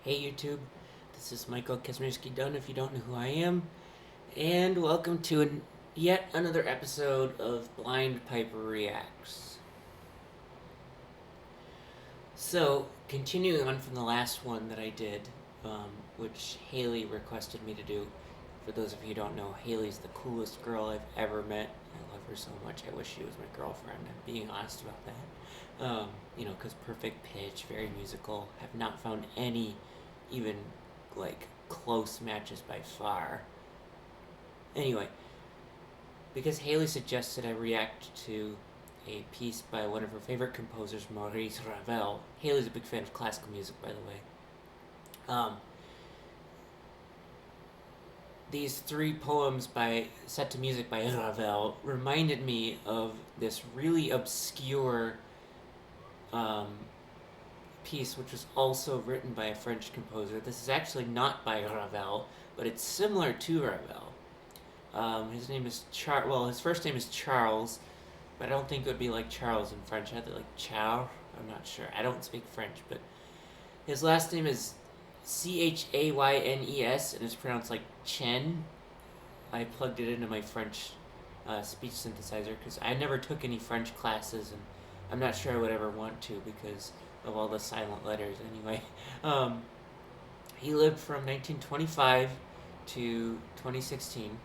Hey YouTube, this is Michael Kazmierski Dunn if you don't know who I am, and welcome to yet another episode of Blind Piper Reacts. So, continuing on from the last one that I did, which Haley requested me to do. For those of you who don't know, Haley's the coolest girl I've ever met. I love her so much. I wish she was my girlfriend. I'm being honest about that. Because perfect pitch, very musical. Have not found any even like close matches by far. Anyway, because Haley suggested I react to a piece by one of her favorite composers, Maurice Ravel. Haley's a big fan of classical music, by the way. These three poems set to music by Ravel reminded me of this really obscure piece, which was also written by a French composer. This is actually not by Ravel, but it's similar to Ravel. His name is his first name is Charles, but I don't think it would be like Charles in French. I think like Charles. I'm not sure. I don't speak French, but his last name is Chaynes, and it's pronounced like Chen. I plugged it into my French speech synthesizer because I never took any French classes, and I'm not sure I would ever want to because of all the silent letters. Anyway, he lived from 1925 to 2016,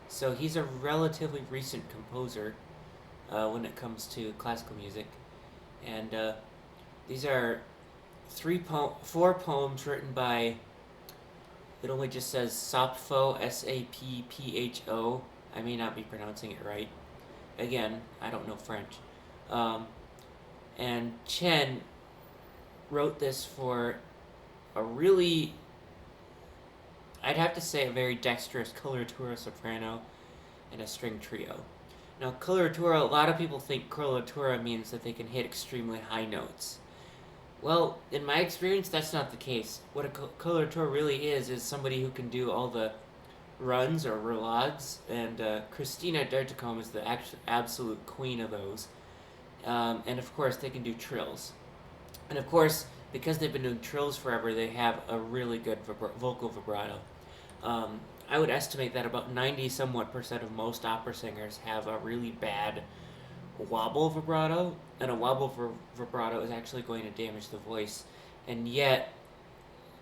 so he's a relatively recent composer when it comes to classical music, and these are four poems written by. It only just says Sappho, Sappho. I may not be pronouncing it right. Again, I don't know French. And Chen wrote this for a really, I'd have to say, a very dexterous coloratura soprano and a string trio. Now, coloratura, a lot of people think coloratura means that they can hit extremely high notes. Well, in my experience, that's not the case. What a coloratura really is somebody who can do all the runs or roulades, and Christina Derticombe is the absolute queen of those. And of course, they can do trills. And of course, because they've been doing trills forever, they have a really good vocal vibrato. I would estimate that about 90% of most opera singers have a really bad wobble vibrato, and a wobble vibrato is actually going to damage the voice. And yet,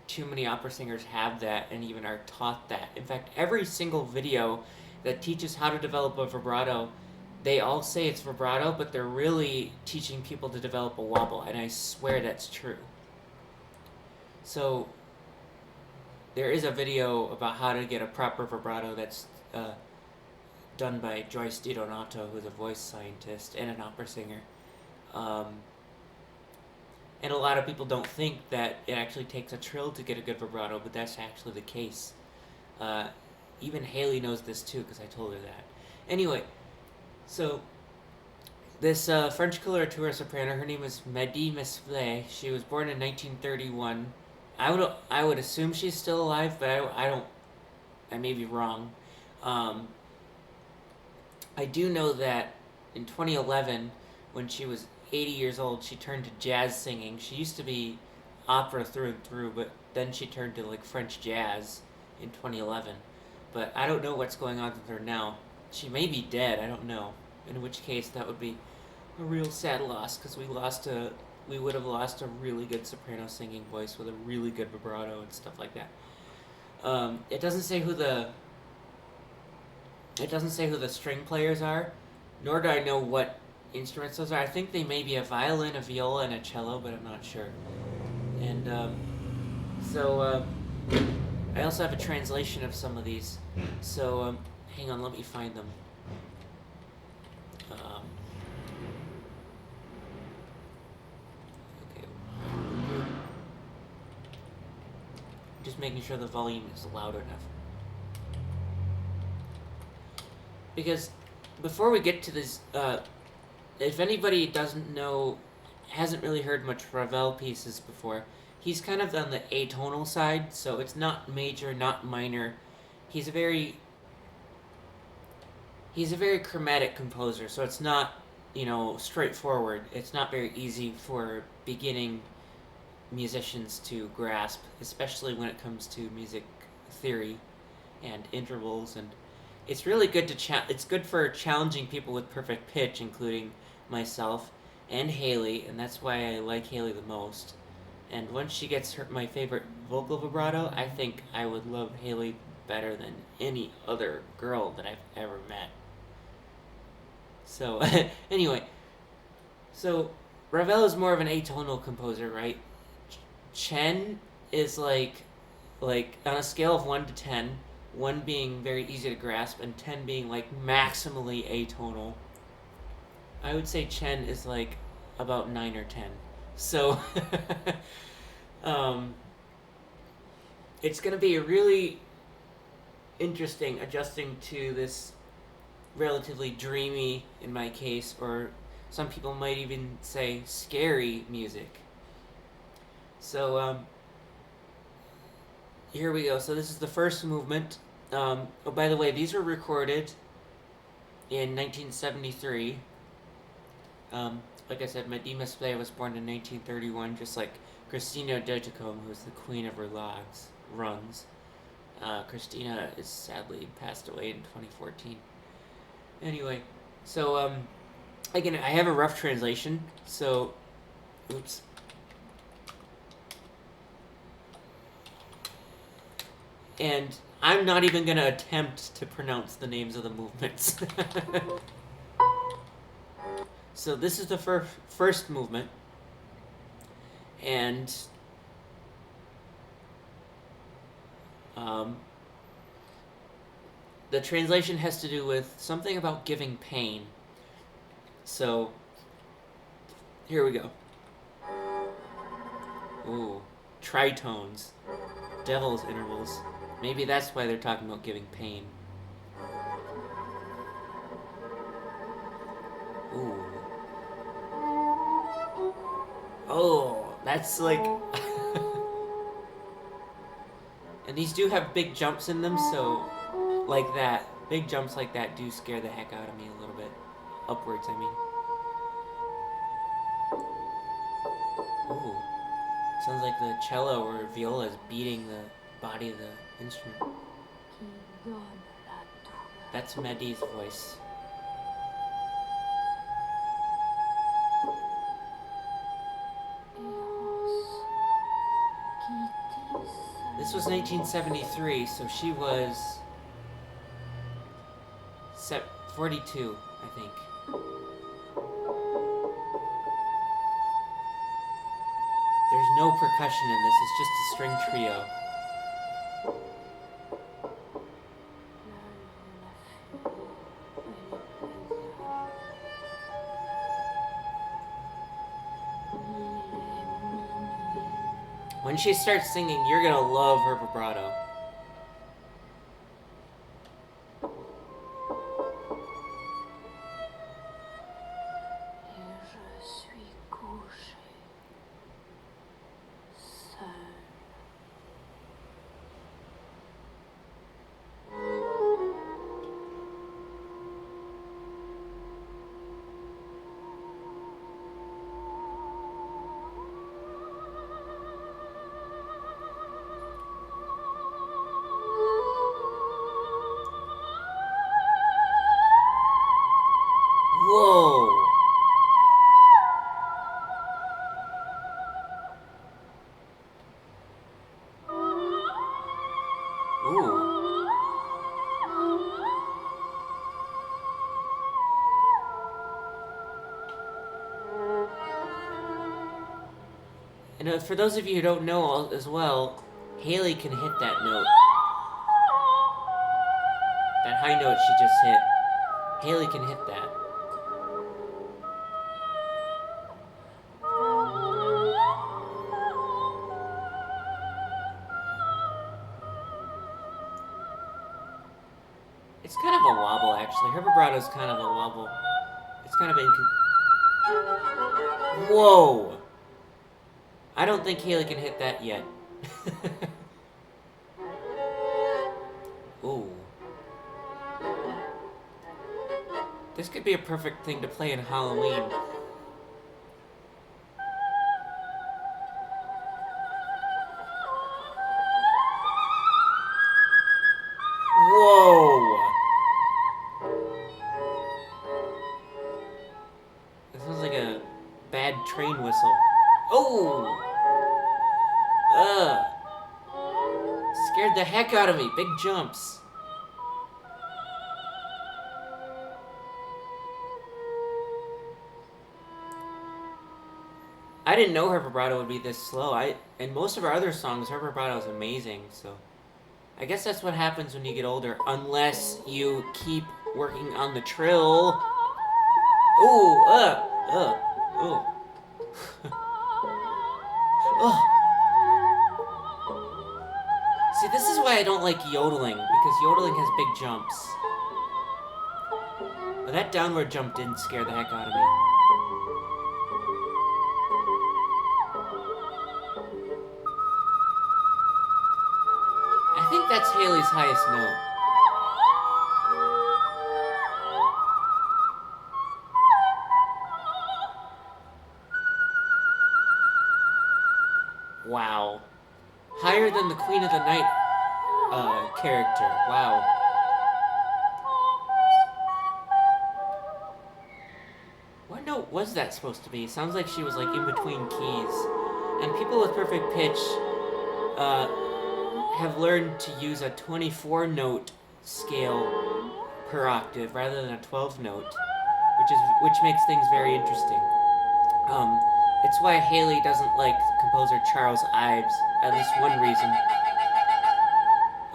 too many opera singers have that and even are taught that. In fact, every single video that teaches how to develop a vibrato, they all say it's vibrato, but they're really teaching people to develop a wobble, and I swear that's true. So, there is a video about how to get a proper vibrato that's done by Joyce DiDonato, who's a voice scientist and an opera singer. And a lot of people don't think that it actually takes a trill to get a good vibrato, but that's actually the case. Even Haley knows this too, because I told her that. Anyway, so this French coloratura soprano, her name is Mady Mesplé. She was born in 1931. I would assume she's still alive, but I don't. I may be wrong. I do know that in 2011, when she was 80 years old, she turned to jazz singing. She used to be opera through and through, but then she turned to like French jazz in 2011. But I don't know what's going on with her now. She may be dead. I don't know. In which case, that would be a real sad loss because we would have lost a really good soprano singing voice with a really good vibrato and stuff like that. It doesn't say who the string players are, nor do I know what instruments those are. I think they may be a violin, a viola, and a cello, but I'm not sure. And I also have a translation of some of these. So hang on, let me find them. Okay. Just making sure the volume is loud enough. Because before we get to this, if anybody doesn't know, hasn't really heard much Ravel pieces before, he's kind of on the atonal side, so it's not major, not minor. He's a very chromatic composer, so it's not, straightforward. It's not very easy for beginning musicians to grasp, especially when it comes to music theory and intervals. And it's really good to it's good for challenging people with perfect pitch, including myself and Haley, and that's why I like Haley the most. And once she gets my favorite vocal vibrato, I think I would love Haley better than any other girl that I've ever met. So, anyway, so Ravel is more of an atonal composer, right? Chen is like on a scale of 1 to 10, 1 being very easy to grasp and 10 being like maximally atonal. I would say Chen is like about 9 or 10. So, it's going to be really interesting adjusting to this relatively dreamy, in my case, or some people might even say scary music. So, here we go. So this is the first movement. Oh, by the way, these were recorded in 1973. Like I said, Mady Mesplé was born in 1931, just like Christina Deuticombe, who's the queen of her runs. Christina is sadly passed away in 2014. Anyway, so, again, I have a rough translation, so, oops. And I'm not even going to attempt to pronounce the names of the movements. So this is the first movement, and the translation has to do with something about giving pain. So here we go. Ooh, tritones, devil's intervals. Maybe that's why they're talking about giving pain. Ooh. Oh, that's like... And these do have big jumps in them, so like that. Big jumps like that do scare the heck out of me a little bit. Upwards, I mean. Ooh. Sounds like the cello or viola is beating the body of the instrument. That's Mady's voice. This was 1973, so she was 42, I think. There's no percussion in this, it's just a string trio. When she starts singing, you're gonna love her vibrato. Whoa! Ooh. And for those of you who don't know as well, Haley can hit that note. That high note she just hit. Haley can hit that. It's kind of a wobble, actually. Her vibrato's kind of a wobble. It's kind of Whoa! I don't think Haley can hit that yet. Ooh. This could be a perfect thing to play in Halloween. the heck out of me. Big jumps. I didn't know her vibrato would be this slow. In most of our other songs, her vibrato is amazing, so I guess that's what happens when you get older, unless you keep working on the trill. Ooh, ooh. Oh. See, this is why I don't like yodeling, because yodeling has big jumps. But that downward jump didn't scare the heck out of me. I think that's Haley's highest note. Wow. Higher than the Queen of the Night character. Wow. What note was that supposed to be? Sounds like she was like in between keys. And people with perfect pitch have learned to use a 24 note scale per octave rather than a 12 note, which makes things very interesting. It's why Haley doesn't like composer Charles Ives, at least one reason.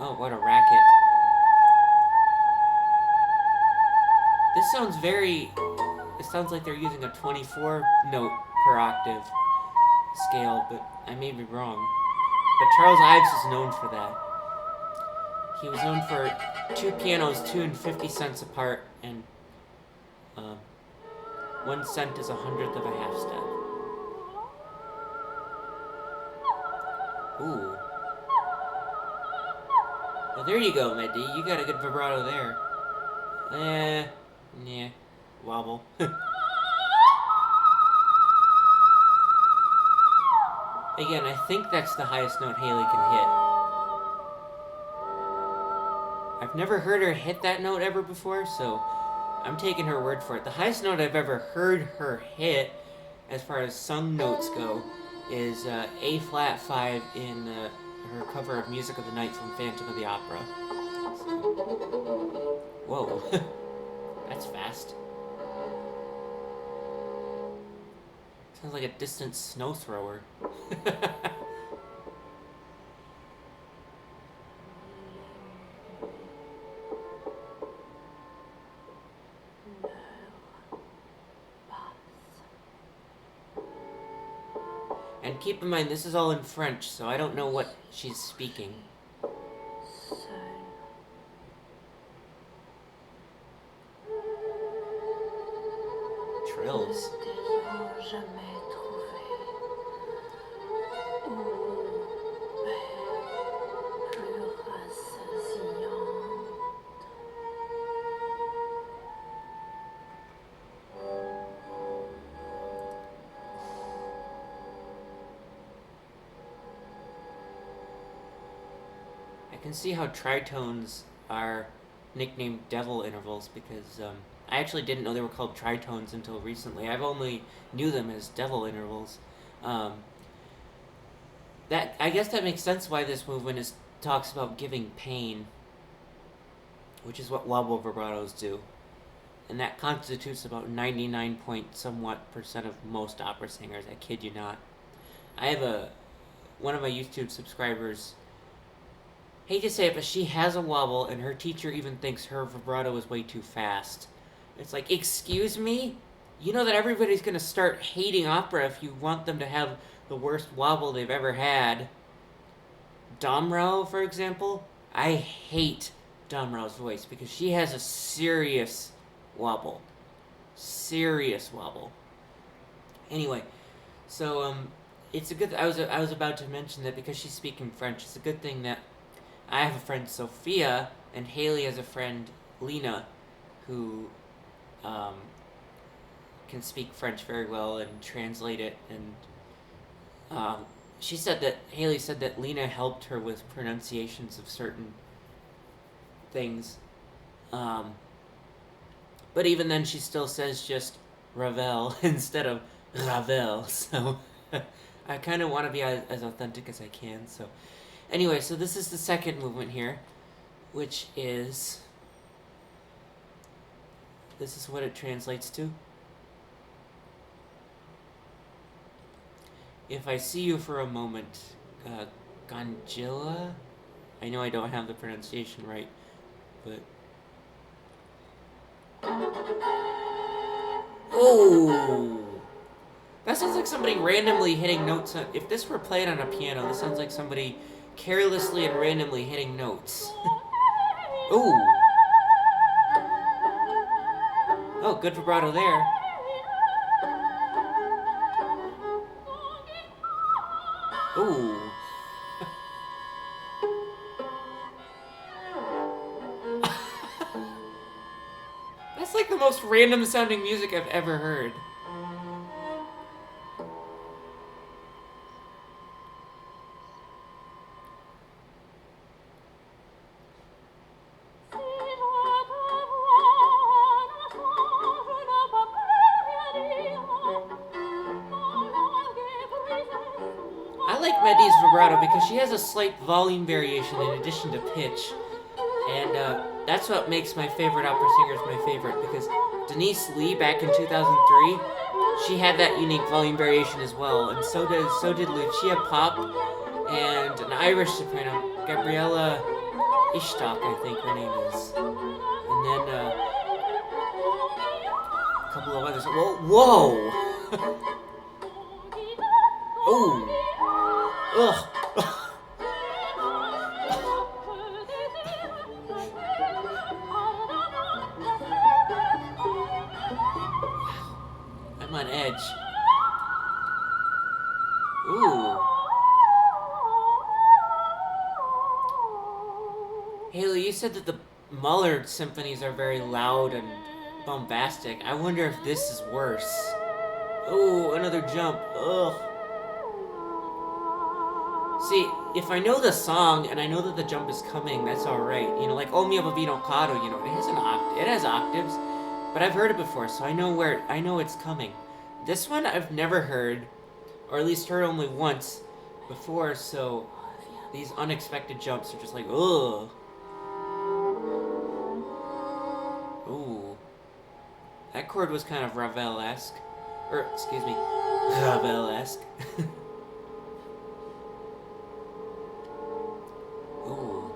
Oh, what a racket. This sounds it sounds like they're using a 24 note per octave scale, but I may be wrong. But Charles Ives is known for that. He was known for 2 pianos tuned 50 cents apart, and 1 cent is 1/100th of a half step. Ooh. Well, there you go, Mady. You got a good vibrato there. Yeah. Wobble. Again, I think that's the highest note Haley can hit. I've never heard her hit that note ever before, so I'm taking her word for it. The highest note I've ever heard her hit, as far as sung notes go, is A flat 5 in her cover of Music of the Night from Phantom of the Opera. So. Whoa. That's fast. Sounds like a distant snow thrower. And keep in mind, this is all in French, so I don't know what she's speaking. Trills. I can see how tritones are nicknamed devil intervals, because I actually didn't know they were called tritones until recently. I've only knew them as devil intervals. I guess that makes sense why this movement talks about giving pain, which is what wobble vibratos do, and that constitutes about 99 point somewhat percent of most opera singers. I kid you not. I have one of my YouTube subscribers. Hate to say it, but she has a wobble, and her teacher even thinks her vibrato is way too fast. It's like, excuse me? You know that everybody's going to start hating opera if you want them to have the worst wobble they've ever had. Domrau, for example, I hate Domrau's voice because she has a serious wobble. Serious wobble. Anyway, so it's a good. I was about to mention that because she's speaking French, it's a good thing that I have a friend, Sophia, and Haley has a friend, Lena, who can speak French very well and translate it. And Haley said that Lena helped her with pronunciations of certain things. But even then, she still says just Ravel instead of Ravel. So I kind of want to be as authentic as I can. So. Anyway, so this is the second movement here, which is... This is what it translates to. If I see you for a moment, Gongilla? I know I don't have the pronunciation right, but... Oh! That sounds like somebody randomly hitting notes on... If this were played on a piano, this sounds like somebody carelessly and randomly hitting notes. Ooh! Oh, good vibrato there. Ooh. That's like the most random sounding music I've ever heard. I like Mady's vibrato because she has a slight volume variation in addition to pitch. And that's what makes my favorite opera singers my favorite, because Denise Lee back in 2003, she had that unique volume variation as well, and so did Lucia Pop and an Irish soprano, Gabriella Ishtok, I think her name is. And then a couple of others. Whoa! Oh! Ugh! I'm on edge. Ooh. Haley, you said that the Mahler symphonies are very loud and bombastic. I wonder if this is worse. Ooh, another jump. Ugh. See, if I know the song and I know that the jump is coming, that's alright. You know, like O mio bambino caro, you know, it has octaves, but I've heard it before, so I know it's coming. This one I've never heard, or at least heard only once before, so these unexpected jumps are just like, ugh. Ooh. That chord was kind of Ravel-esque. Or, excuse me, Ravel-esque. Ooh.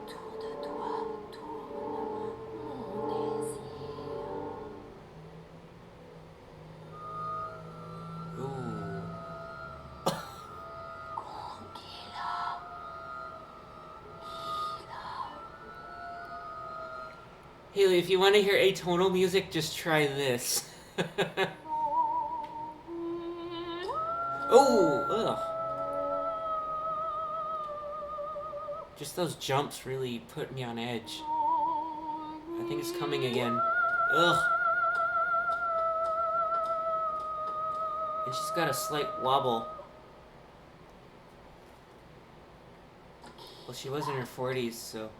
Haley, if you want to hear atonal music, just try this. Oh, ugh. Just those jumps really put me on edge. I think it's coming again. Ugh. And she's got a slight wobble. Well, she was in her 40s, so...